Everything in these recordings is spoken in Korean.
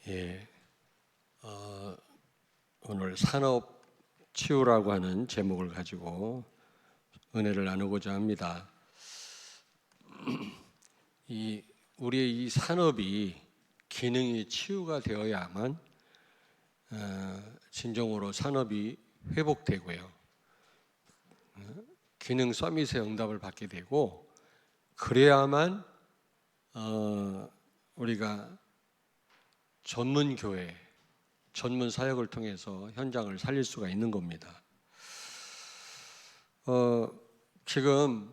예, 오늘 산업 치유라고 하는 제목을 가지고 은혜를 나누고자 합니다. 우리의 이 산업이 기능이 치유가 되어야만 진정으로 산업이 회복되고요. 기능 서밋의 응답을 받게 되고, 그래야만 우리가 전문 교회, 전문 사역을 통해서 현장을 살릴 수가 있는 겁니다. 지금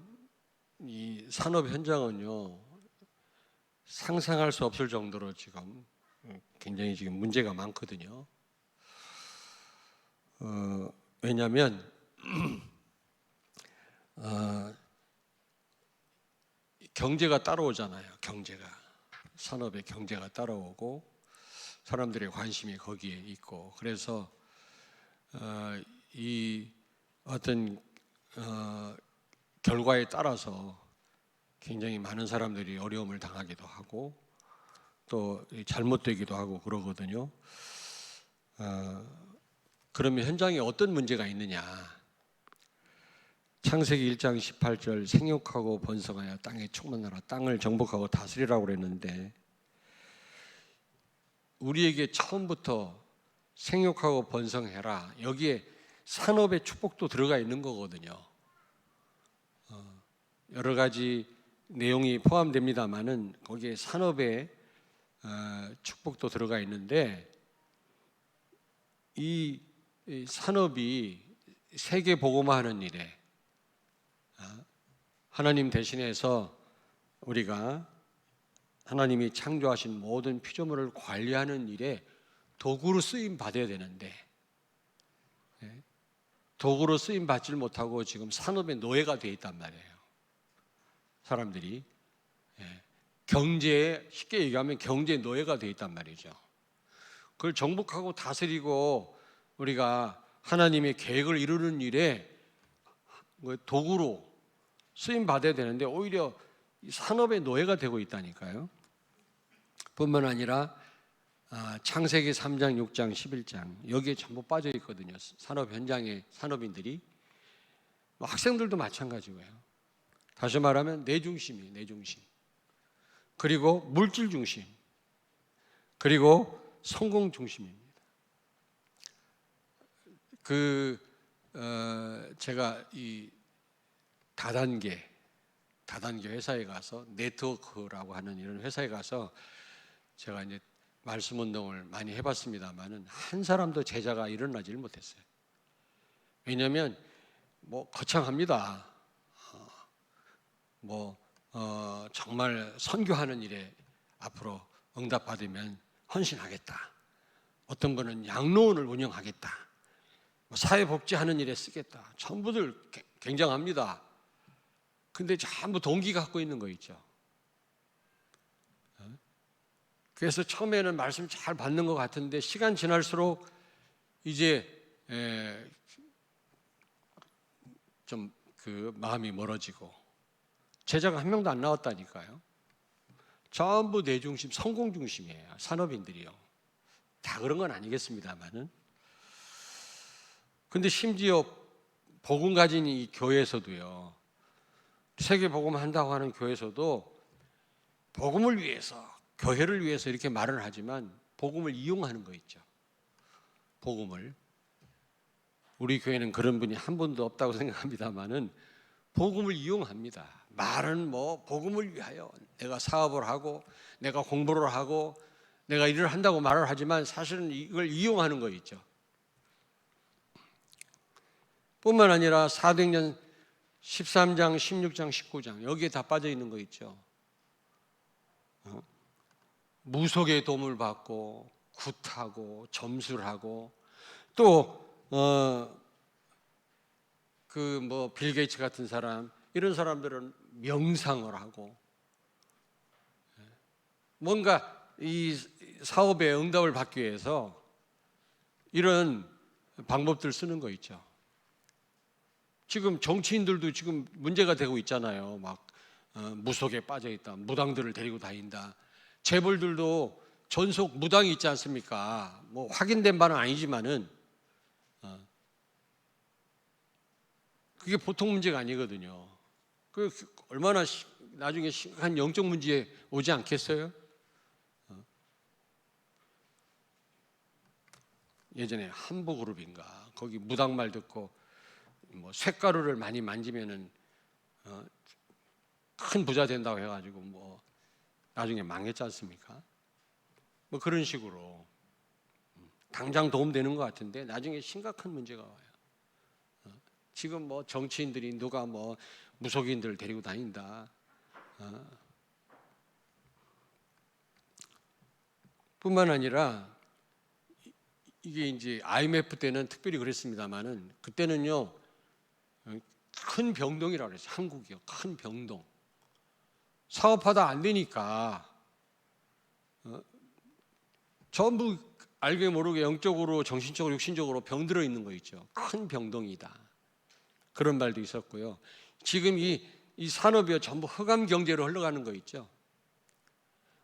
이 산업 현장은요, 상상할 수 없을 정도로 지금 굉장히 지금 문제가 많거든요. 왜냐하면 경제가 따라오잖아요. 산업의 경제가 따라오고 사람들의 관심이 거기에 있고, 그래서 이 어떤 결과에 따라서 굉장히 많은 사람들이 어려움을 당하기도 하고 또 잘못되기도 하고 그러거든요. 그러면 현장에 어떤 문제가 있느냐? 창세기 1장 18절 생육하고 번성하여 땅에 충만하라, 땅을 정복하고 다스리라고 그랬는데, 우리에게 처음부터 생육하고 번성해라, 여기에 산업의 축복도 들어가 있는 거거든요. 여러 가지 내용이 포함됩니다만은 거기에 산업의 축복도 들어가 있는데, 이 산업이 세계 복음화하는 일에 하나님 대신해서 우리가 하나님이 창조하신 모든 피조물을 관리하는 일에 도구로 쓰임 받아야 되는데, 도구로 쓰임 받질 못하고 지금 산업의 노예가 되어 있단 말이에요. 사람들이 경제에, 쉽게 얘기하면 경제 노예가 되어 있단 말이죠. 그걸 정복하고 다스리고 우리가 하나님의 계획을 이루는 일에 도구로 쓰임 받아야 되는데, 오히려 산업의 노예가 되고 있다니까요. 뿐만 아니라 창세기 3장, 6장, 11장 여기에 전부 빠져 있거든요. 산업 현장의 산업인들이, 학생들도 마찬가지고요. 다시 말하면 내 중심이에요. 내 중심. 그리고 물질 중심, 그리고 성공 중심입니다. 제가 이 다단계 회사에 가서, 네트워크라고 하는 이런 회사에 가서 제가 이제 말씀 운동을 많이 해봤습니다만은 한 사람도 제자가 일어나질 못했어요. 왜냐하면 거창합니다. 정말 선교하는 일에 앞으로 응답받으면 헌신하겠다. 어떤 분은 양로원을 운영하겠다. 사회복지하는 일에 쓰겠다. 전부들 굉장합니다. 근데 전부 동기 갖고 있는 거 있죠. 그래서 처음에는 말씀 잘 받는 것 같은데 시간 지날수록 이제 좀 마음이 멀어지고 제자가 한 명도 안 나왔다니까요. 전부 내 중심, 성공 중심이에요. 산업인들이요. 다 그런 건 아니겠습니다만은. 근데 심지어 복음 가진 이 교회에서도요, 세계 복음 한다고 하는 교회에서도 복음을 위해서, 교회를 위해서 이렇게 말을 하지만 복음을 이용하는 거 있죠. 복음을. 우리 교회는 그런 분이 한 분도 없다고 생각합니다만은 복음을 이용합니다. 말은 복음을 위하여 내가 사업을 하고 내가 공부를 하고 내가 일을 한다고 말을 하지만 사실은 이걸 이용하는 거 있죠. 뿐만 아니라 사도행전 13장, 16장, 19장 여기에 다 빠져 있는 거 있죠. 무속의 도움을 받고 굿하고 점수를 하고, 또 빌 게이츠 같은 사람, 이런 사람들은 명상을 하고 뭔가 이 사업에 응답을 받기 위해서 이런 방법들 쓰는 거 있죠. 지금 정치인들도 지금 문제가 되고 있잖아요. 무속에 빠져 있다, 무당들을 데리고 다닌다. 재벌들도 전속 무당이 있지 않습니까? 뭐 확인된 바는 아니지만은 그게 보통 문제가 아니거든요. 그 얼마나 나중에 심각한 영적 문제에 오지 않겠어요? 예전에 한보그룹인가 거기 무당 말 듣고 뭐 쇳가루를 많이 만지면은 큰 부자 된다고 해가지고 뭐 나중에 망했지 않습니까? 뭐 그런 식으로 당장 도움되는 것 같은데 나중에 심각한 문제가 와요. 지금 뭐 정치인들이 누가 뭐 무속인들 데리고 다닌다. 뿐만 아니라 이게 이제 IMF 때는 특별히 그랬습니다만은 그때는요 큰 병동이라고 그랬어요. 한국이요 큰 병동. 사업하다 안 되니까 전부 알게 모르게 영적으로 정신적으로 육신적으로 병들어 있는 거 있죠. 큰 병동이다. 그런 말도 있었고요. 지금 이 산업이 전부 흑암 경제로 흘러가는 거 있죠.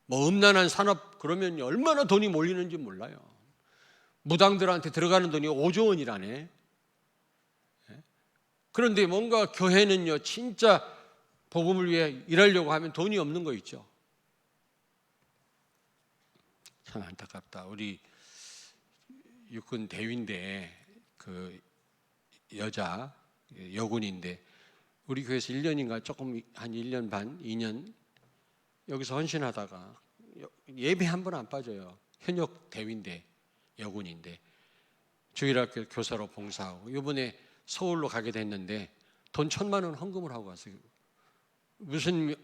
뭐 음란한 산업 그러면 얼마나 돈이 몰리는지 몰라요. 무당들한테 들어가는 돈이 5조 원이라네. 그런데 뭔가 교회는요 진짜 복음을 위해 일하려고 하면 돈이 없는 거 있죠. 참 안타깝다. 우리 육군 대위인데 그 여자 여군인데 우리 교회에서 1년인가 조금 한 1년 반, 2년 여기서 헌신하다가 예배 한 번 안 빠져요. 현역 대위인데 여군인데 주일학교 교사로 봉사하고 이번에 서울로 가게 됐는데 돈 1,000만 원 헌금을 하고 갔어요. 무슨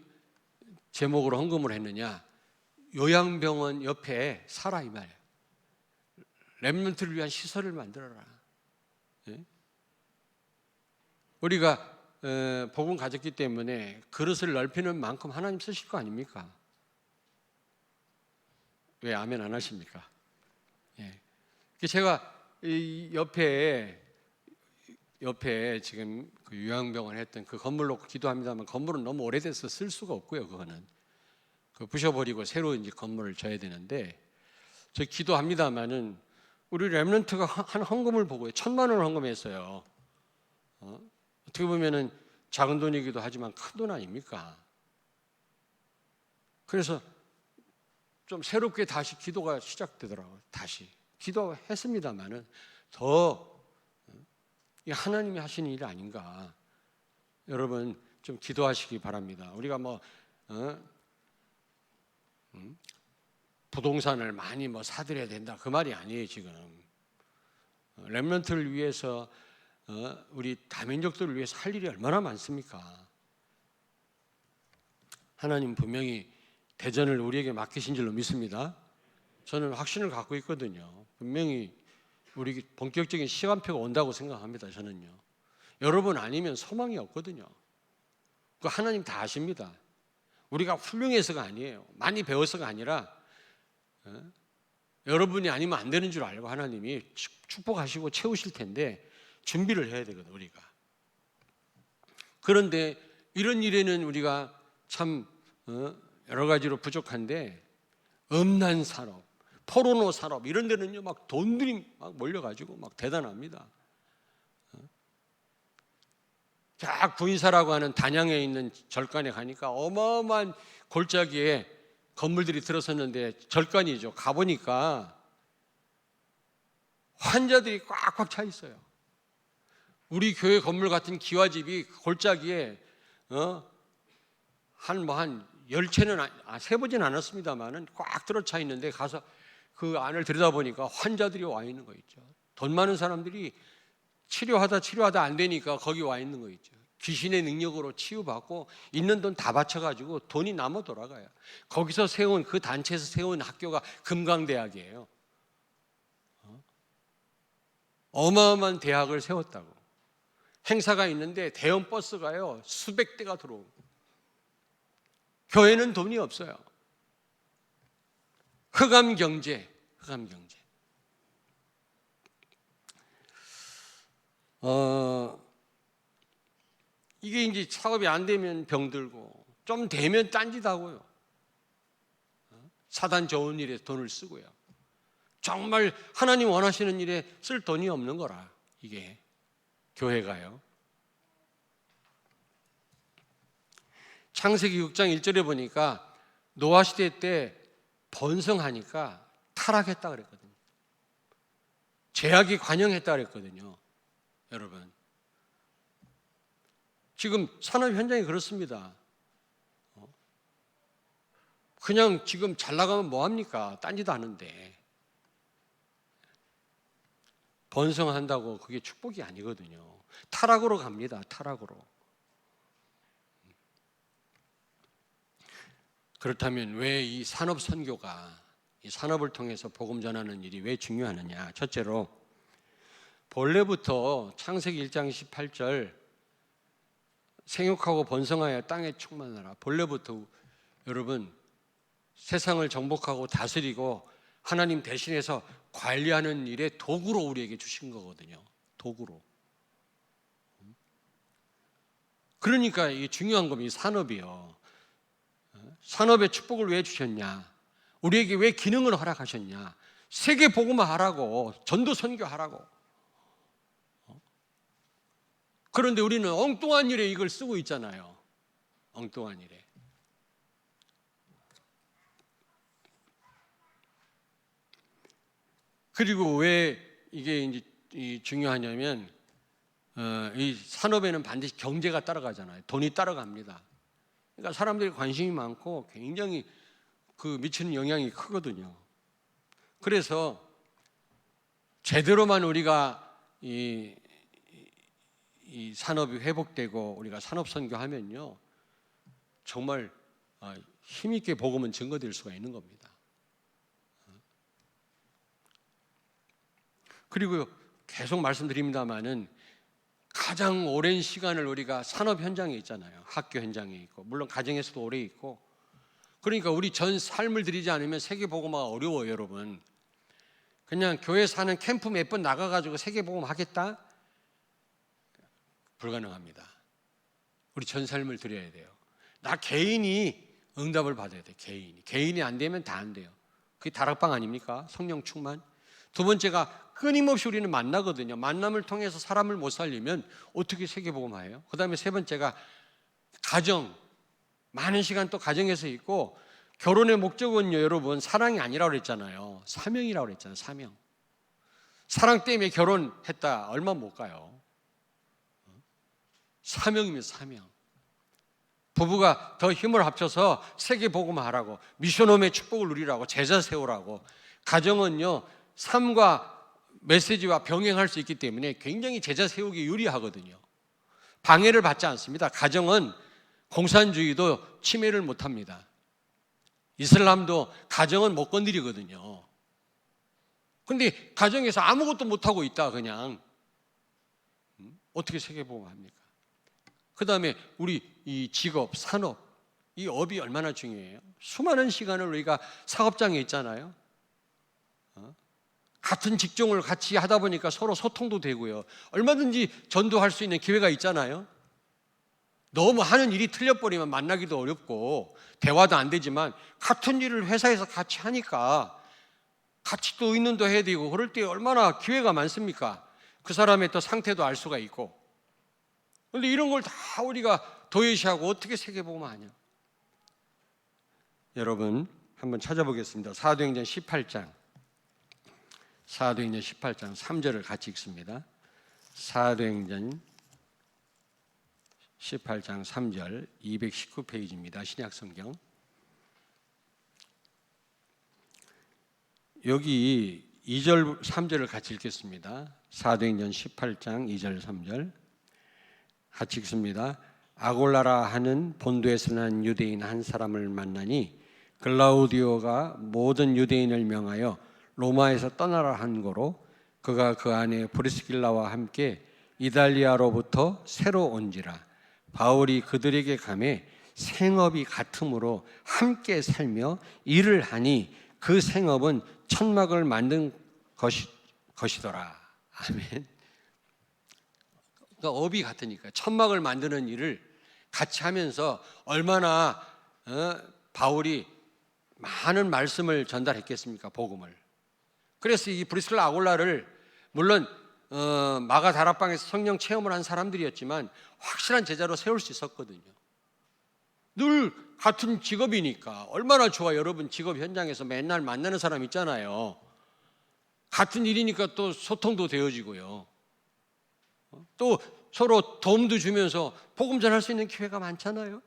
제목으로 헌금을 했느냐? 요양병원 옆에 살아 이 말이에요. 렘넌트를 위한 시설을 만들어라. 예? 우리가 복음 가졌기 때문에 그릇을 넓히는 만큼 하나님 쓰실 거 아닙니까? 왜 아멘 안 하십니까? 예. 제가 이 옆에 지금 그 요양병원 했던 그 건물 놓고 기도합니다만 건물은 너무 오래돼서 쓸 수가 없고요. 그거는 그 부셔버리고 새로 이제 건물을 져야 되는데 저 기도합니다만은 우리 렘넌트가 한 헌금을 보고요. 1,000만 원을 헌금했어요. 어떻게 보면은 작은 돈이기도 하지만 큰 돈 아닙니까? 그래서 좀 새롭게 다시 기도가 시작되더라고요. 다시 기도했습니다만은 더 하나님이 하시는 일이 아닌가. 여러분 좀 기도하시기 바랍니다. 우리가 뭐 부동산을 많이 뭐 사들여야 된다 그 말이 아니에요. 지금 렘넌트를 위해서 우리 다민족들을 위해서 할 일이 얼마나 많습니까? 하나님 분명히 대전을 우리에게 맡기신 줄로 믿습니다. 저는 확신을 갖고 있거든요. 분명히 우리 본격적인 시간표가 온다고 생각합니다. 저는요. 여러분 아니면 소망이 없거든요. 그 하나님 다 아십니다. 우리가 훌륭해서가 아니에요. 많이 배워서가 아니라 여러분이 아니면 안 되는 줄 알고 하나님이 축복하시고 채우실 텐데 준비를 해야 되거든요. 우리가. 그런데 이런 일에는 우리가 참 여러 가지로 부족한데 음란 산업, 포르노 산업 이런 데는요 막 돈들이 막 몰려가지고 막 대단합니다. 자 구인사라고 하는 단양에 있는 절간에 가니까 어마어마한 골짜기에 건물들이 들어섰는데 절간이죠. 가보니까 환자들이 꽉꽉 차 있어요. 우리 교회 건물 같은 기와집이 골짜기에 한 10채는 세보진 않았습니다만은 꽉 들어차 있는데 가서 그 안을 들여다보니까 환자들이 와 있는 거 있죠. 돈 많은 사람들이 치료하다 안 되니까 거기 와 있는 거 있죠. 귀신의 능력으로 치유받고 있는 돈 다 바쳐가지고 돈이 남아 돌아가요. 거기서 세운 그 단체에서 세운 학교가 금강대학이에요. 어마어마한 대학을 세웠다고. 행사가 있는데 대형 버스가요 수백 대가 들어오고 교회는 돈이 없어요. 흑암 경제. 이게 이제 사업이 안 되면 병들고 좀 되면 딴짓하고요. 사단 좋은 일에 돈을 쓰고요. 정말 하나님 원하시는 일에 쓸 돈이 없는 거라. 이게 교회가요. 창세기 6장 1절에 보니까 노아 시대 때 번성하니까 타락했다 그랬거든요. 죄악이 관영했다 그랬거든요. 여러분, 지금 산업 현장이 그렇습니다. 그냥 지금 잘 나가면 뭐합니까? 딴지도 않은데. 번성한다고 그게 축복이 아니거든요. 타락으로 갑니다. 타락으로. 그렇다면 왜 이 산업 선교가, 이 산업을 통해서 복음 전하는 일이 왜 중요하느냐? 첫째로 본래부터 창세기 1장 18절 생육하고 번성하여 땅에 충만하라. 본래부터 여러분 세상을 정복하고 다스리고 하나님 대신해서 관리하는 일에 도구로 우리에게 주신 거거든요. 도구로. 그러니까 이게 중요한 겁니다. 이 산업이요. 산업의 축복을 왜 주셨냐? 우리에게 왜 기능을 허락하셨냐? 세계 복음화하라고, 전도 선교하라고. 그런데 우리는 엉뚱한 일에 이걸 쓰고 있잖아요. 엉뚱한 일에. 그리고 왜 이게 이제 중요하냐면 이 산업에는 반드시 경제가 따라가잖아요. 돈이 따라갑니다. 그러니까 사람들이 관심이 많고 굉장히 그 미치는 영향이 크거든요. 그래서 제대로만 우리가 이 산업이 회복되고 우리가 산업 선교하면요, 정말 힘있게 복음은 증거될 수가 있는 겁니다. 그리고 계속 말씀드립니다마는 가장 오랜 시간을 우리가 산업 현장에 있잖아요. 학교 현장에 있고, 물론 가정에서도 오래 있고. 그러니까 우리 전 삶을 들이지 않으면 세계복음화가 어려워요, 여러분. 그냥 교회 사는 캠프 몇 번 나가가지고 세계복음 하겠다? 불가능합니다. 우리 전 삶을 드려야 돼요. 나 개인이 응답을 받아야 돼요. 개인이 안 되면 다 안 돼요. 그게 다락방 아닙니까? 성령 충만. 두 번째가 끊임없이 우리는 만나거든요. 만남을 통해서 사람을 못 살리면 어떻게 세계복음화해요? 그 다음에 세 번째가 가정. 많은 시간 또 가정에서 있고, 결혼의 목적은요, 여러분, 사랑이 아니라고 그랬잖아요. 사명이라고 그랬잖아요. 사명. 사랑 때문에 결혼했다 얼마 못 가요. 사명이면 사명. 부부가 더 힘을 합쳐서 세계복음화하라고, 미션홈의 축복을 누리라고, 제자 세우라고. 가정은요, 삶과 메시지와 병행할 수 있기 때문에 굉장히 제자 세우기 유리하거든요. 방해를 받지 않습니다. 가정은 공산주의도 침해를 못합니다. 이슬람도 가정은 못 건드리거든요. 그런데 가정에서 아무것도 못하고 있다 그냥 어떻게 세계복음합니까? 그 다음에 우리 이 직업, 산업, 이 업이 얼마나 중요해요. 수많은 시간을 우리가 사업장에 있잖아요. 같은 직종을 같이 하다 보니까 서로 소통도 되고요. 얼마든지 전도할 수 있는 기회가 있잖아요. 너무 하는 일이 틀려버리면 만나기도 어렵고 대화도 안 되지만 같은 일을 회사에서 같이 하니까 같이 또 의논도 해야 되고 그럴 때 얼마나 기회가 많습니까? 그 사람의 또 상태도 알 수가 있고. 그런데 이런 걸 다 우리가 도외시하고 어떻게 세계복음화하냐? 여러분 한번 찾아보겠습니다. 사도행전 18장 3절을 같이 읽습니다. 사도행전 18장 3절 219페이지입니다. 신약성경. 여기 2절 3절을 같이 읽겠습니다. 사도행전 18장 2절 3절 같이 읽습니다. 아골라라 하는 본도에서 난 유대인 한 사람을 만나니 글라우디오가 모든 유대인을 명하여 로마에서 떠나라 한 거로 그가 그 안에 브리스길라와 함께 이달리아로부터 새로 온지라. 바울이 그들에게 가매 생업이 같으므로 함께 살며 일을 하니 그 생업은 천막을 만든 것이더라. 아멘. 그러니까 업이 같으니까 천막을 만드는 일을 같이 하면서 얼마나 바울이 많은 말씀을 전달했겠습니까? 복음을. 그래서 이 브리스라 아굴라를 물론 마가 다락방에서 성령 체험을 한 사람들이었지만 확실한 제자로 세울 수 있었거든요. 늘 같은 직업이니까 얼마나 좋아. 여러분 직업 현장에서 맨날 만나는 사람 있잖아요. 같은 일이니까 또 소통도 되어지고요. 또 서로 도움도 주면서 복음 전할 수 있는 기회가 많잖아요.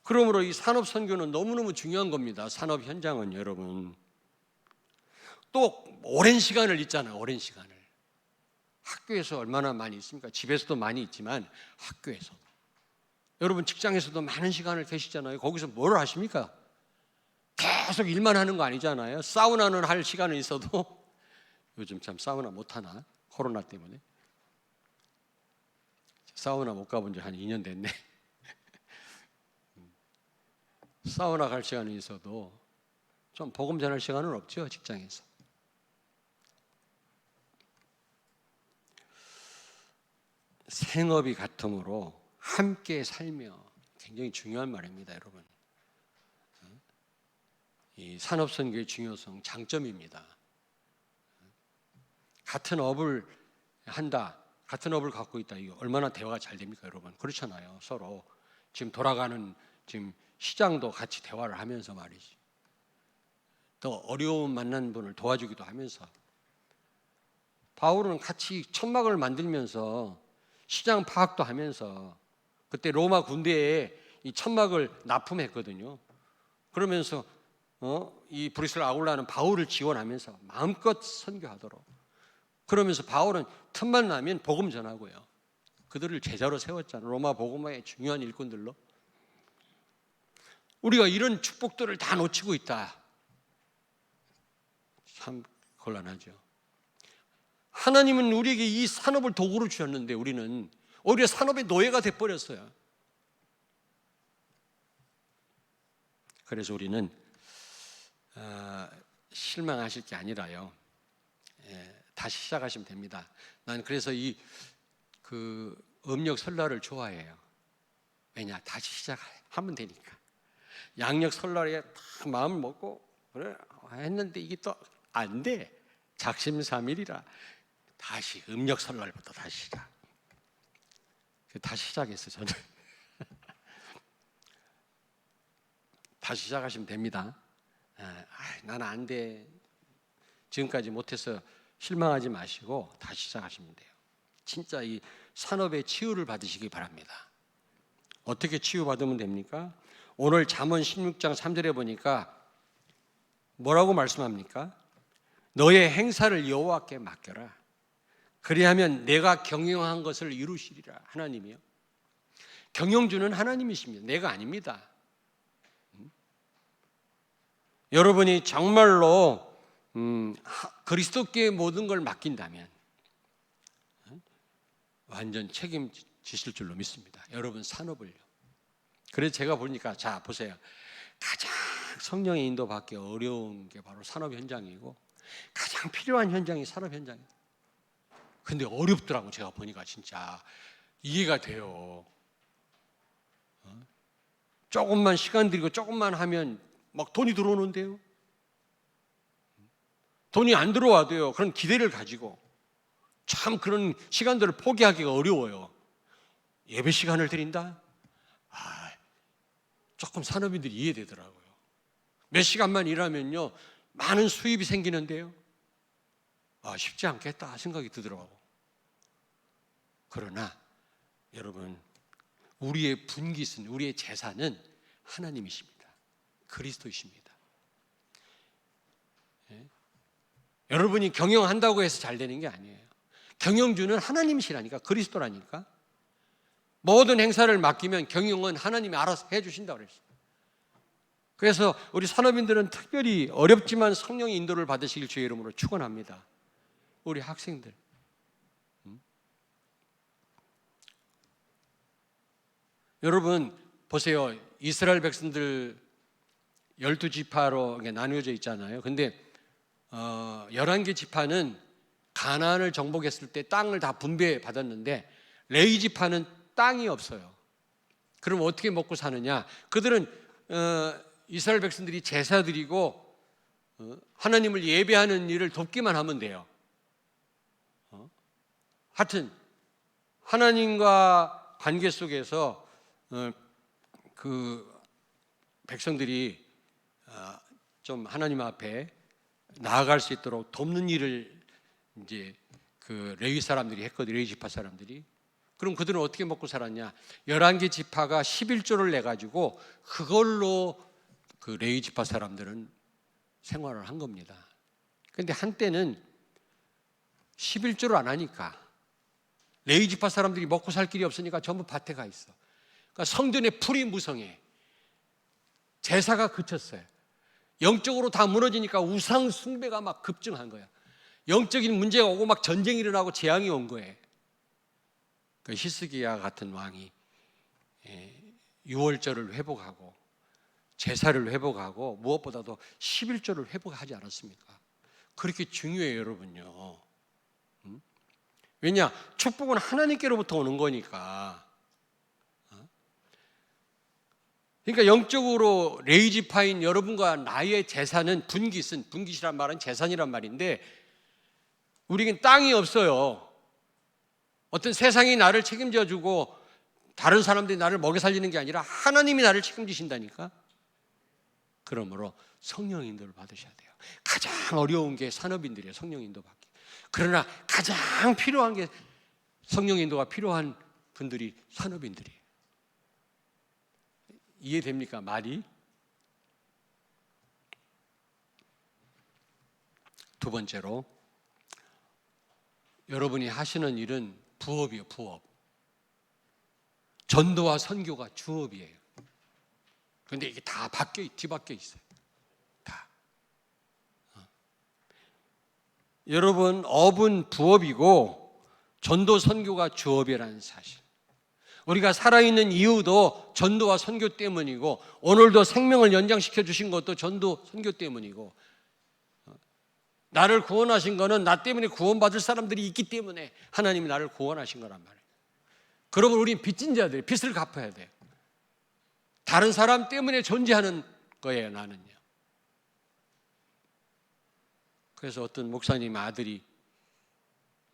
그러므로 이 산업 선교는 너무너무 중요한 겁니다. 산업 현장은 여러분. 또 오랜 시간을 있잖아요. 오랜 시간을. 학교에서 얼마나 많이 있습니까? 집에서도 많이 있지만 학교에서. 여러분 직장에서도 많은 시간을 계시잖아요. 거기서 뭘 하십니까? 계속 일만 하는 거 아니잖아요. 사우나는 할 시간은 있어도 요즘 참 사우나 못 하나? 코로나 때문에. 사우나 못 가본 지 한 2년 됐네. 사우나 갈 시간은 있어도 좀 복음 전할 시간은 없죠, 직장에서. 생업이 같으므로 함께 살며, 굉장히 중요한 말입니다, 여러분. 이 산업선교의 중요성, 장점입니다. 같은 업을 한다, 같은 업을 갖고 있다, 이거 얼마나 대화가 잘 됩니까, 여러분? 그렇잖아요. 서로 지금 돌아가는 지금 시장도 같이 대화를 하면서 말이지. 또 어려움 만난 분을 도와주기도 하면서. 바울은 같이 천막을 만들면서 시장 파악도 하면서, 그때 로마 군대에 이 천막을 납품했거든요. 그러면서 이 브리스라 아굴라는 바울을 지원하면서 마음껏 선교하도록. 그러면서 바울은 틈만 나면 복음 전하고요. 그들을 제자로 세웠잖아요. 로마 복음화의 중요한 일꾼들로. 우리가 이런 축복들을 다 놓치고 있다. 참 곤란하죠. 하나님은 우리에게 이 산업을 도구로 주셨는데 우리는 오히려 산업의 노예가 돼버렸어요. 그래서 우리는 실망하실 게 아니라요, 다시 시작하시면 됩니다. 난 그래서 그 음력 설날을 좋아해요. 왜냐? 다시 시작하면 되니까. 양력 설날에 다 마음을 먹고 그래 했는데 이게 또 안 돼. 작심삼일이라 다시 음력 설날부터 다시 시작. 다시 시작했어요, 저는. 다시 시작하시면 됩니다. 나는 안 돼. 지금까지 못해서 실망하지 마시고 다시 시작하시면 돼요. 진짜 이 산업의 치유를 받으시기 바랍니다. 어떻게 치유받으면 됩니까? 오늘 잠언 16장 3절에 보니까 뭐라고 말씀합니까? 너의 행사를 여호와께 맡겨라. 그리하면 내가 경영한 것을 이루시리라. 하나님이요. 경영주는 하나님이십니다. 내가 아닙니다. 여러분이 정말로 그리스도께 모든 걸 맡긴다면 완전 책임지실 줄로 믿습니다. 여러분 산업을요. 그래서 제가 보니까 자 보세요. 가장 성령의 인도받기 어려운 게 바로 산업 현장이고 가장 필요한 현장이 산업 현장이에요. 근데 어렵더라고. 제가 보니까 진짜 이해가 돼요. 조금만 시간 들이고 조금만 하면 막 돈이 들어오는데요. 돈이 안 들어와도요. 그런 기대를 가지고 참 그런 시간들을 포기하기가 어려워요. 예배 시간을 드린다? 조금 산업인들이 이해되더라고요. 몇 시간만 일하면요 많은 수입이 생기는데요. 쉽지 않겠다 생각이 들더라고요. 그러나 여러분 우리의 분깃은, 우리의 재산은 하나님이십니다. 그리스도이십니다. 여러분이 경영한다고 해서 잘 되는 게 아니에요. 경영주는 하나님이시라니까. 그리스도라니까. 모든 행사를 맡기면 경영은 하나님이 알아서 해주신다고 그랬어요. 그래서 우리 산업인들은 특별히 어렵지만 성령의 인도를 받으시길 주의 이름으로 축원합니다. 우리 학생들 여러분 보세요. 이스라엘 백성들 12지파로 나누어져 있잖아요. 근데 11개 지파는 가나안을 정복했을 때 땅을 다 분배받았는데 레위 지파는 땅이 없어요. 그럼 어떻게 먹고 사느냐? 그들은 이스라엘 백성들이 제사 드리고 하나님을 예배하는 일을 돕기만 하면 돼요. 하여튼 하나님과 관계 속에서 그 백성들이 좀 하나님 앞에 나아갈 수 있도록 돕는 일을 이제 그 레위 사람들이 했거든요. 레위 지파 사람들이. 그럼 그들은 어떻게 먹고 살았냐? 11개 지파가 11조를 내 가지고 그걸로 그 레위 지파 사람들은 생활을 한 겁니다. 그런데 한때는 11조를 안 하니까 레위 지파 사람들이 먹고 살 길이 없으니까 전부 밭에 가 있어. 그러니까 성전의 풀이 무성해. 제사가 그쳤어요. 영적으로 다 무너지니까 우상 숭배가 막 급증한 거야. 영적인 문제가 오고 막 전쟁이 일어나고 재앙이 온 거예요. 그 히스기야 같은 왕이 유월절을 회복하고 제사를 회복하고 무엇보다도 11조를 회복하지 않았습니까? 그렇게 중요해요, 여러분요. 왜냐? 축복은 하나님께로부터 오는 거니까. 그러니까 영적으로 레위 지파인 여러분과 나의 재산은 분깃이란 말은 재산이란 말인데, 우리는 땅이 없어요. 어떤 세상이 나를 책임져 주고 다른 사람들이 나를 먹여 살리는 게 아니라 하나님이 나를 책임지신다니까. 그러므로 성령 인도를 받으셔야 돼요. 가장 어려운 게 산업인들이에요. 성령 인도 받기. 그러나 가장 필요한 게 성령 인도가 필요한 분들이 산업인들이에요. 이해됩니까? 말이? 두 번째로, 여러분이 하시는 일은 부업이에요. 부업. 전도와 선교가 주업이에요. 그런데 이게 다 뒤바뀌어 있어요. 다. 여러분, 업은 부업이고 전도 선교가 주업이라는 사실. 우리가 살아있는 이유도 전도와 선교 때문이고, 오늘도 생명을 연장시켜 주신 것도 전도 선교 때문이고, 나를 구원하신 거는 나 때문에 구원받을 사람들이 있기 때문에 하나님이 나를 구원하신 거란 말이에요. 그러면 우리는 빚진 자들이 빚을 갚아야 돼요. 다른 사람 때문에 존재하는 거예요, 나는요. 그래서 어떤 목사님 아들이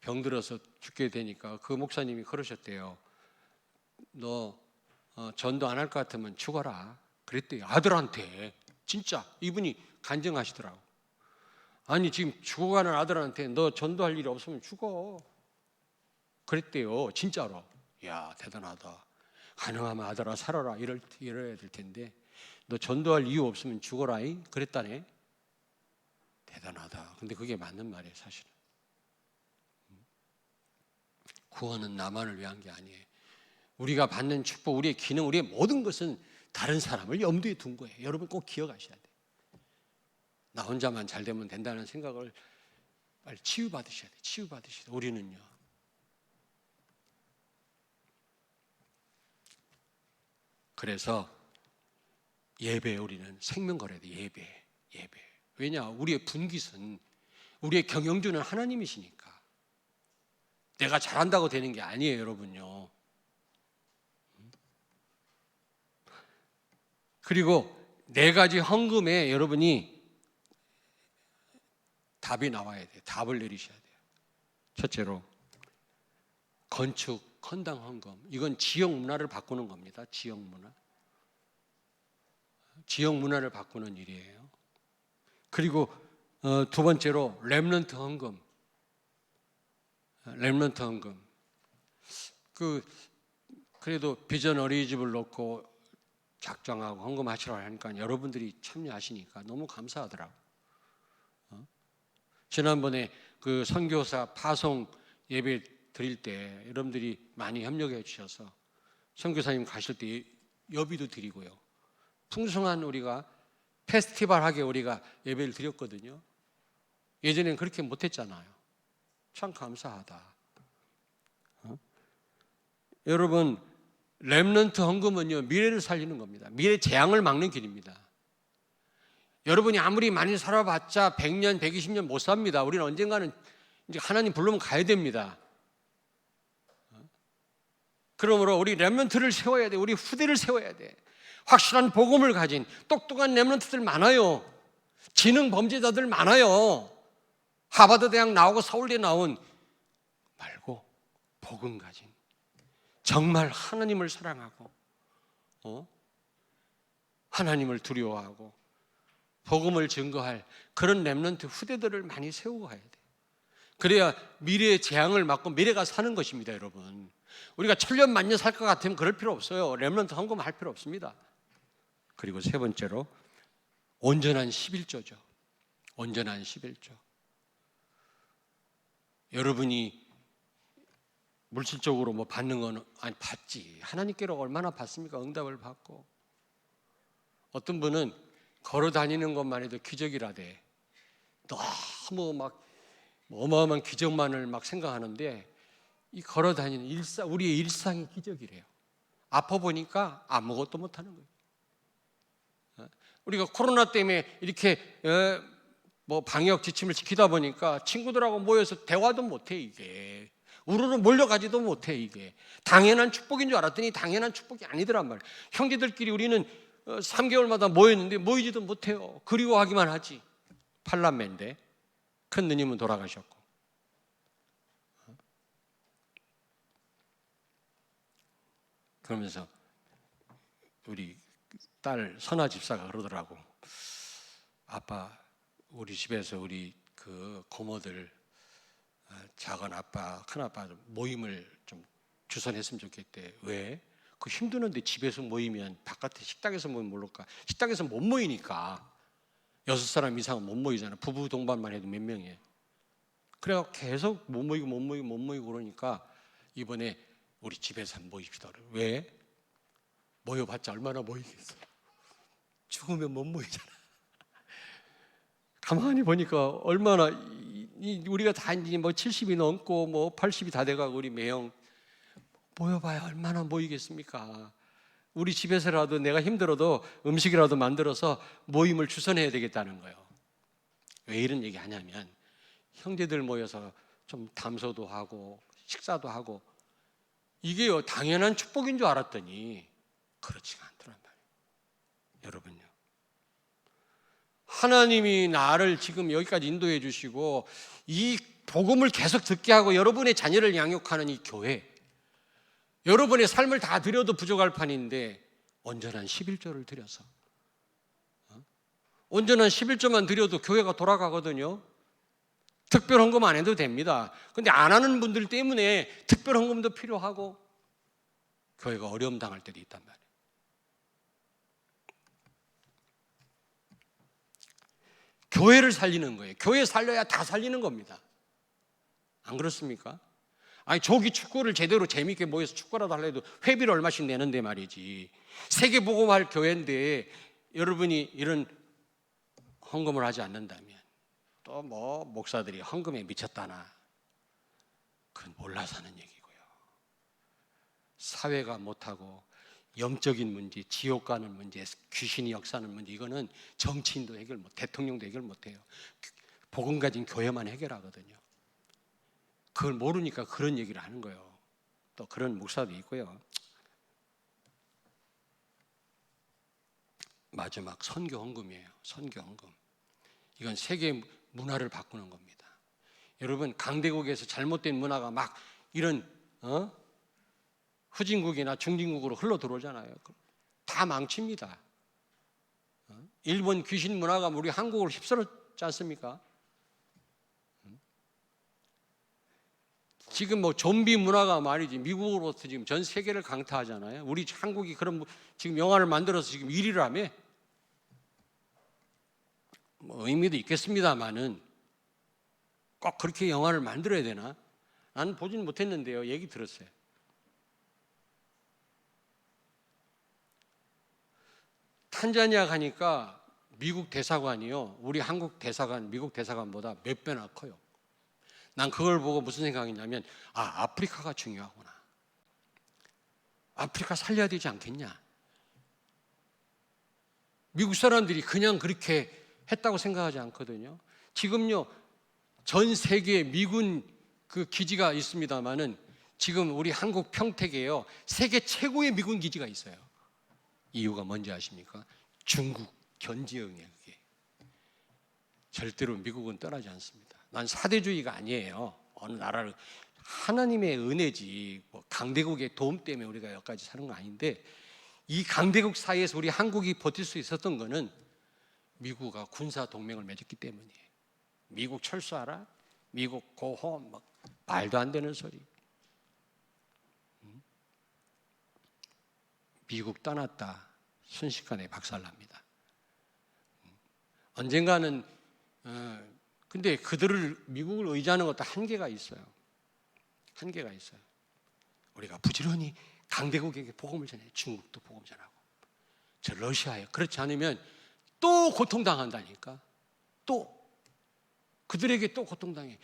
병들어서 죽게 되니까 그 목사님이 그러셨대요. 너 전도 안 할 것 같으면 죽어라. 그랬대요. 아들한테. 진짜 이분이 간증하시더라고. 아니, 지금 죽어가는 아들한테 너 전도할 일이 없으면 죽어. 그랬대요. 진짜로. 이야, 대단하다. 가능하면 아들아 살아라. 이래야 될 텐데 너 전도할 이유 없으면 죽어라. 그랬다네. 대단하다. 근데 그게 맞는 말이에요, 사실은. 구원은 나만을 위한 게 아니에요. 우리가 받는 축복, 우리의 기능, 우리의 모든 것은 다른 사람을 염두에 둔 거예요. 여러분 꼭 기억하셔야 돼요. 나 혼자만 잘 되면 된다는 생각을 빨리 치유받으셔야 돼요. 치유받으셔야 돼요. 우리는요. 그래서 예배에 우리는 생명 걸어야 돼요. 예배. 왜냐? 우리의 분깃은, 우리의 경영주는 하나님이시니까. 내가 잘한다고 되는 게 아니에요, 여러분요. 그리고 4가지 헌금에 여러분이 답이 나와야 돼요. 답을 내리셔야 돼요. 첫째로, 건축, 헌당 헌금. 이건 지역 문화를 바꾸는 겁니다. 지역 문화. 지역 문화를 바꾸는 일이에요. 그리고 두 번째로, 렘넌트 헌금. 렘넌트 헌금. 그래도 비전 어린이집을 놓고 작정하고 헌금하시라고 하니까 여러분들이 참여하시니까 너무 감사하더라고요. 지난번에 그 선교사 파송 예배 드릴 때 여러분들이 많이 협력해 주셔서 선교사님 가실 때 여비도 드리고요. 풍성한 우리가 페스티벌하게 우리가 예배를 드렸거든요. 예전엔 그렇게 못했잖아요. 참 감사하다. 여러분, 렘넌트 헌금은요, 미래를 살리는 겁니다. 미래 재앙을 막는 길입니다. 여러분이 아무리 많이 살아봤자 100년, 120년 못 삽니다. 우리는 언젠가는 이제 하나님 부르면 가야 됩니다. 그러므로 우리 렘넌트를 세워야 돼. 우리 후대를 세워야 돼. 확실한 복음을 가진 똑똑한 렘넌트들 많아요. 지능 범죄자들 많아요. 하버드 대학 나오고 서울대 나온 말고 복음 가진, 정말 하나님을 사랑하고 하나님을 두려워하고 복음을 증거할 그런 렘넌트 후대들을 많이 세우고 가야 돼요. 그래야 미래의 재앙을 막고 미래가 사는 것입니다. 여러분, 우리가 천년 만년 살 것 같으면 그럴 필요 없어요. 렘넌트 헌금할 필요 없습니다. 그리고 세 번째로 온전한 11조죠. 온전한 11조. 여러분이 물질적으로 뭐 받는 건 아니 받지. 하나님께로 얼마나 받습니까? 응답을 받고. 어떤 분은 걸어 다니는 것만 해도 기적이라대. 너무 막 어마어마한 기적만을 막 생각하는데 이 걸어 다니는 우리의 일상이 기적이래요. 아파 보니까 아무것도 못 하는 거예요. 우리가 코로나 때문에 이렇게 뭐 방역 지침을 지키다 보니까 친구들하고 모여서 대화도 못해. 이게 우르르 몰려가지도 못해. 이게 당연한 축복인 줄 알았더니 당연한 축복이 아니더란 말이에요. 형제들끼리 우리는 3개월마다 모였는데 모이지도 못해요. 그리워하기만 하지. 팔남매인데 큰 누님은 돌아가셨고, 그러면서 우리 딸 선아 집사가 그러더라고. 아빠, 우리 집에서 우리 그 고모들 작은 아빠, 큰 아빠 모임을 좀 주선했으면 좋겠대. 왜? 그 힘드는데 집에서 모이면 바깥에 식당에서 모이면 모를까? 식당에서 못 모이니까 6사람 이상은 못 모이잖아. 부부 동반만 해도 몇 명이에요. 그래서 계속 못 모이고 그러니까 이번에 우리 집에서 한번 모입시다. 왜? 모여봤자 얼마나 모이겠어. 죽으면 못 모이잖아. 가만히 보니까 얼마나 우리가 다 이제 뭐 70이 넘고 뭐 80이 다 돼가고 우리 매형 모여봐야 얼마나 모이겠습니까? 우리 집에서라도 내가 힘들어도 음식이라도 만들어서 모임을 주선해야 되겠다는 거예요. 왜 이런 얘기 하냐면 형제들 모여서 좀 담소도 하고 식사도 하고 이게요 당연한 축복인 줄 알았더니 그렇지가 않더란 말이에요. 여러분요, 하나님이 나를 지금 여기까지 인도해 주시고 이 복음을 계속 듣게 하고 여러분의 자녀를 양육하는 이 교회, 여러분의 삶을 다 드려도 부족할 판인데 온전한 11조를 드려서 온전한 11조만 드려도 교회가 돌아가거든요. 특별 헌금 안 해도 됩니다. 근데 안 하는 분들 때문에 특별 헌금도 필요하고 교회가 어려움 당할 때도 있단 말이에요. 교회를 살리는 거예요. 교회 살려야 다 살리는 겁니다. 안 그렇습니까? 아니 조기 축구를 제대로 재미있게 모여서 축구라도 하려도 회비를 얼마씩 내는데 말이지. 세계복음할 교회인데 여러분이 이런 헌금을 하지 않는다면 또 뭐 목사들이 헌금에 미쳤다나 그건 몰라서 하는 얘기고요. 사회가 못하고 영적인 문제, 지옥 가는 문제, 귀신이 역사하는 문제, 이거는 정치인도 해결 못, 대통령도 해결 못해요. 복음 가진 교회만 해결하거든요. 그걸 모르니까 그런 얘기를 하는 거예요. 또 그런 목사도 있고요. 마지막 선교 헌금이에요. 선교 헌금. 이건 세계 문화를 바꾸는 겁니다. 여러분, 강대국에서 잘못된 문화가 막 이런 후진국이나 중진국으로 흘러 들어오잖아요. 다 망칩니다. 일본 귀신 문화가 우리 한국을 휩쓸었지 않습니까? 지금 뭐 좀비 문화가 말이지 미국으로부터 지금 전 세계를 강타하잖아요. 우리 한국이 그런 지금 영화를 만들어서 지금 1위를 하며 뭐 의미도 있겠습니다만은 꼭 그렇게 영화를 만들어야 되나? 나는 보진 못했는데요. 얘기 들었어요. 탄자니아 가니까 미국 대사관이요, 우리 한국 대사관, 미국 대사관보다 몇 배나 커요. 난 그걸 보고 무슨 생각이냐면 아프리카가 중요하구나. 아프리카 살려야 되지 않겠냐. 미국 사람들이 그냥 그렇게 했다고 생각하지 않거든요. 지금요 전 세계에 미군 그 기지가 있습니다만은 지금 우리 한국 평택에요 세계 최고의 미군 기지가 있어요. 이유가 뭔지 아십니까? 중국 견제응이에요. 그게 절대로 미국은 떠나지 않습니다. 난 사대주의가 아니에요. 어느 나라를 하나님의 은혜지 뭐 강대국의 도움 때문에 우리가 여기까지 사는 거 아닌데, 이 강대국 사이에서 우리 한국이 버틸 수 있었던 거는 미국과 군사 동맹을 맺었기 때문이에요. 미국 철수하라, 미국 고홈, 막 말도 안 되는 소리. 미국 떠났다 순식간에 박살납니다. 언젠가는 근데 그들을 미국을 의지하는 것도 한계가 있어요. 한계가 있어요. 우리가 부지런히 강대국에게 복음을 전해, 중국도 복음 전하고, 저 러시아에. 그렇지 않으면 또 고통당한다니까. 또 그들에게 또 고통당해.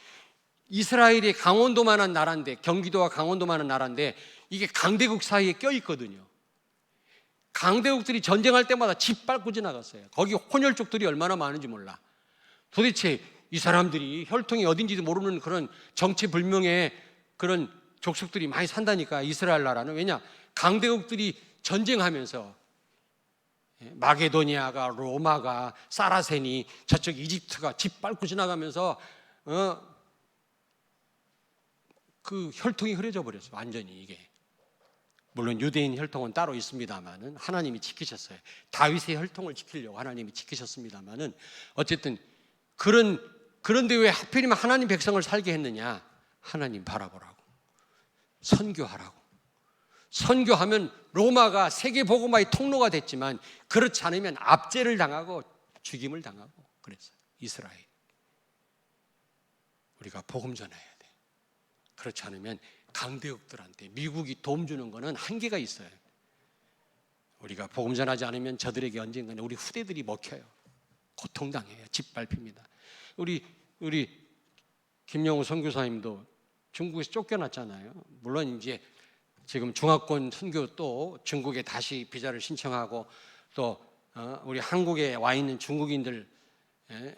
이스라엘이 강원도만한 나라인데, 경기도와 강원도만한 나라인데 이게 강대국 사이에 껴있거든요. 강대국들이 전쟁할 때마다 짓밟고 지나갔어요. 거기 혼혈족들이 얼마나 많은지 몰라. 도대체 이 사람들이 혈통이 어딘지도 모르는 그런 정체불명의 그런 족속들이 많이 산다니까, 이스라엘 나라는. 왜냐? 강대국들이 전쟁하면서 마게도니아가, 로마가, 사라센이, 저쪽 이집트가 짓밟고 지나가면서 그 혈통이 흐려져 버렸어요. 완전히. 이게 물론 유대인 혈통은 따로 있습니다만은 하나님이 지키셨어요. 다윗의 혈통을 지키려고 하나님이 지키셨습니다만은 어쨌든 그런데 왜 하필이면 하나님 백성을 살게 했느냐? 하나님 바라보라고, 선교하라고. 선교하면 로마가 세계 복음화의 통로가 됐지만, 그렇지 않으면 압제를 당하고 죽임을 당하고 그랬어요. 이스라엘. 우리가 복음 전해야 돼. 그렇지 않으면 강대국들한테 미국이 도움 주는 거는 한계가 있어요. 우리가 복음 전하지 않으면 저들에게 언젠가는 우리 후대들이 먹혀요. 고통당해요. 짓밟힙니다. 우리 김영우 선교사님도 중국에서 쫓겨났잖아요. 물론 이제 지금 중화권 선교 또 중국에 다시 비자를 신청하고, 또 우리 한국에 와 있는 중국인들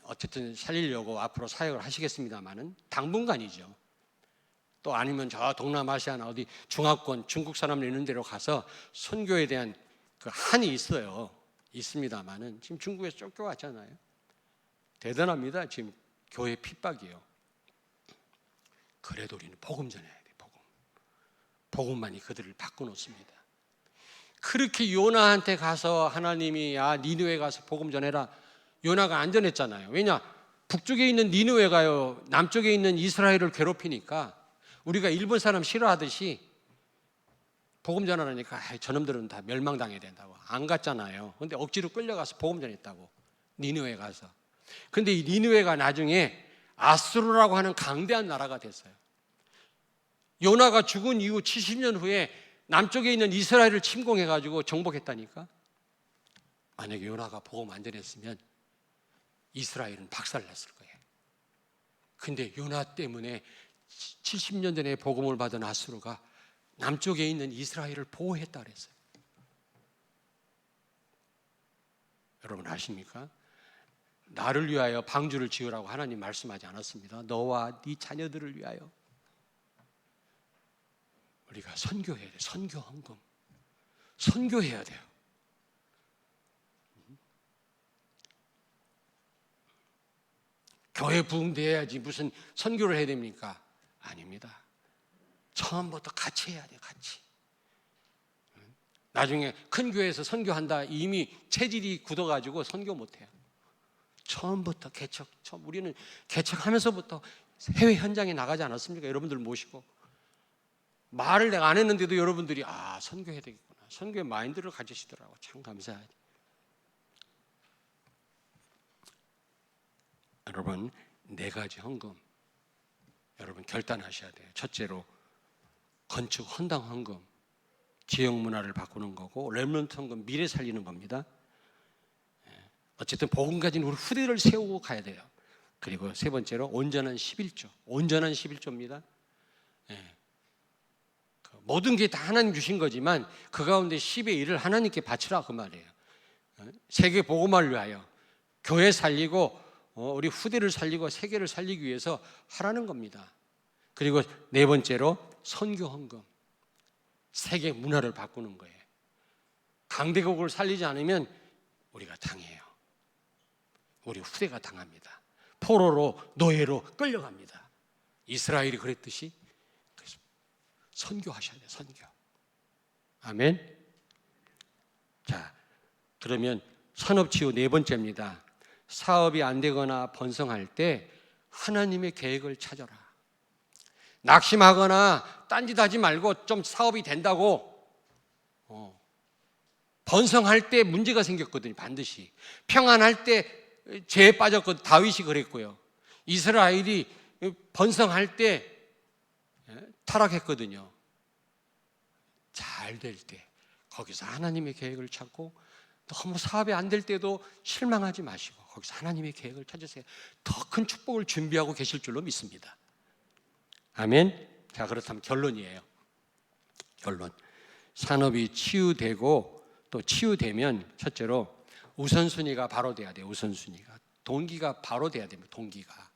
어쨌든 살리려고 앞으로 사역을 하시겠습니다만은 당분간이죠. 또 아니면 저 동남아시아나 어디 중화권 중국 사람들 있는 데로 가서 선교에 대한 그 한이 있어요. 있습니다만은 지금 중국에서 쫓겨왔잖아요. 대단합니다. 지금 교회 핍박이요. 그래도 우리는 복음 전해야 돼. 복음만이 그들을 바꿔놓습니다. 그렇게 요나한테 가서 하나님이 니느웨 가서 복음 전해라. 요나가 안 전했잖아요. 왜냐? 북쪽에 있는 니느웨가요, 남쪽에 있는 이스라엘을 괴롭히니까 우리가 일본 사람 싫어하듯이 복음 전하라니까 저놈들은 다 멸망당해야 된다고 안 갔잖아요. 근데 억지로 끌려가서 복음 전했다고, 니느웨 가서. 근데 이 니느웨가 나중에 아수르라고 하는 강대한 나라가 됐어요. 요나가 죽은 이후 70년 후에 남쪽에 있는 이스라엘을 침공해가지고 정복했다니까. 만약에 요나가 복음 안 전했으면 이스라엘은 박살났을 거예요. 근데 요나 때문에 70년 전에 복음을 받은 아수르가 남쪽에 있는 이스라엘을 보호했다 그랬어요. 여러분 아십니까? 나를 위하여 방주를 지으라고 하나님 말씀하지 않았습니다. 너와 네 자녀들을 위하여. 우리가 선교해야 돼요. 선교 헌금. 선교해야 돼요. 교회 부흥돼야지 무슨 선교를 해야 됩니까? 아닙니다. 처음부터 같이 해야 돼요. 같이. 나중에 큰 교회에서 선교한다 이미 체질이 굳어가지고 선교 못해요. 처음부터 우리는 개척하면서부터 해외 현장에 나가지 않았습니까? 여러분들 모시고 말을 내가 안 했는데도 여러분들이 선교해야 되겠구나, 선교의 마인드를 가지시더라고. 참 감사하죠. 여러분, 4가지 헌금 여러분 결단하셔야 돼요. 첫째로 건축 헌당 헌금, 지역 문화를 바꾸는 거고, 렘넌트 헌금, 미래 살리는 겁니다. 어쨌든 복음 가진 우리 후대를 세우고 가야 돼요. 그리고 세 번째로 온전한 11조, 온전한 11조입니다. 모든 게 다 하나님 주신 거지만 그 가운데 10의 1을 하나님께 바치라 그 말이에요. 세계 복음화를 위하여, 교회 살리고 우리 후대를 살리고 세계를 살리기 위해서 하라는 겁니다. 그리고 네 번째로 선교 헌금, 세계 문화를 바꾸는 거예요. 강대국을 살리지 않으면 우리가 당해요. 우리 후대가 당합니다. 포로로 노예로 끌려갑니다. 이스라엘이 그랬듯이 선교하셔야 돼요. 선교. 아멘. 자, 그러면 산업치유 네 번째입니다. 사업이 안 되거나 번성할 때 하나님의 계획을 찾아라. 낙심하거나 딴짓하지 말고 좀 사업이 된다고 번성할 때 문제가 생겼거든요. 반드시 평안할 때 죄에 빠졌거든요. 다윗이 그랬고요. 이스라엘이 번성할 때 타락했거든요. 잘 될 때 거기서 하나님의 계획을 찾고, 너무 사업이 안 될 때도 실망하지 마시고 거기서 하나님의 계획을 찾으세요. 더 큰 축복을 준비하고 계실 줄로 믿습니다. 아멘. 자, 그렇다면 결론이에요. 결론. 산업이 치유되고 또 치유되면 첫째로 우선순위가 바로 돼야 돼요. 우선순위가. 동기가 바로 돼야 됩니다. 동기가.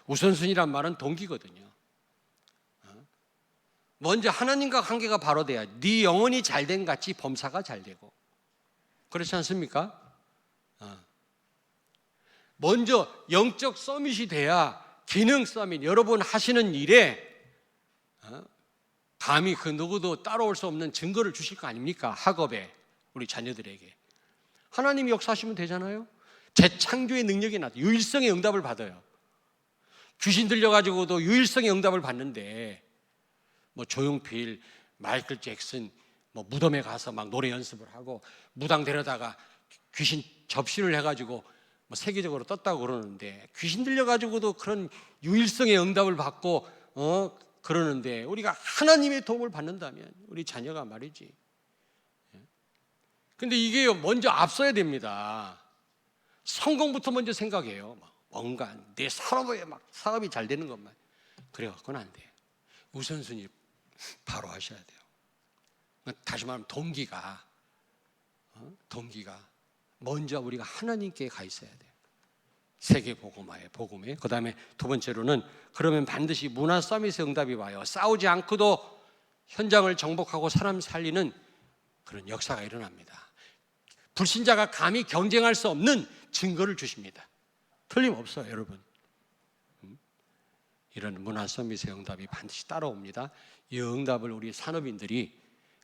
우선순위란 말은 동기거든요. 먼저 하나님과 관계가 바로 돼야 네 영혼이 잘된 같이 범사가 잘 되고, 그렇지 않습니까? 먼저 영적 서밋이 돼야 기능 서밋, 여러분 하시는 일에 감히 그 누구도 따라올 수 없는 증거를 주실 거 아닙니까? 학업에, 우리 자녀들에게 하나님이 역사하시면 되잖아요. 재창조의 능력이 나타나요. 유일성의 응답을 받아요. 귀신 들려가지고도 유일성의 응답을 받는데, 뭐 조용필, 마이클 잭슨 뭐 무덤에 가서 막 노래 연습을 하고 무당 데려다가 귀신 접신을 해가지고 뭐 세계적으로 떴다고 그러는데, 귀신 들려가지고도 그런 유일성의 응답을 받고 그러는데, 우리가 하나님의 도움을 받는다면 우리 자녀가 말이지. 근데 이게 먼저 앞서야 됩니다. 성공부터 먼저 생각해요. 뭔가 내 사업이 잘 되는 것만 그래갖고는 안 돼요. 우선순위 바로 하셔야 돼요. 다시 말하면 동기가 먼저 우리가 하나님께 가 있어야 돼요. 세계 복음에. 그 다음에 두 번째로는, 그러면 반드시 문화 서밋의 응답이 와요. 싸우지 않고도 현장을 정복하고 사람 살리는 그런 역사가 일어납니다. 불신자가 감히 경쟁할 수 없는 증거를 주십니다. 틀림없어요, 여러분. 이런 문화 서밋의 응답이 반드시 따라옵니다. 이 응답을 우리 산업인들이,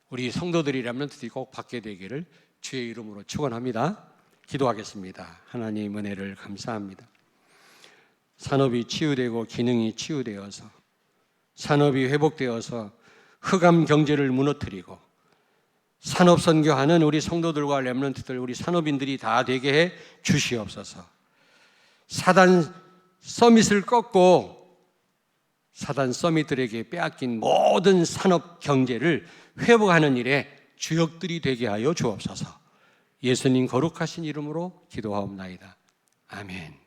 우리 성도들이, 렘넌트들이 꼭 받게 되기를 주의 이름으로 축원합니다. 기도하겠습니다. 하나님 은혜를 감사합니다. 산업이 치유되고 기능이 치유되어서, 산업이 회복되어서 흑암 경제를 무너뜨리고 산업 선교하는 우리 성도들과 렘넌트들, 우리 산업인들이 다 되게 해 주시옵소서. 사단 서밋을 꺾고 사단 서밋들에게 빼앗긴 모든 산업 경제를 회복하는 일에 주역들이 되게 하여 주옵소서. 예수님 거룩하신 이름으로 기도하옵나이다. 아멘.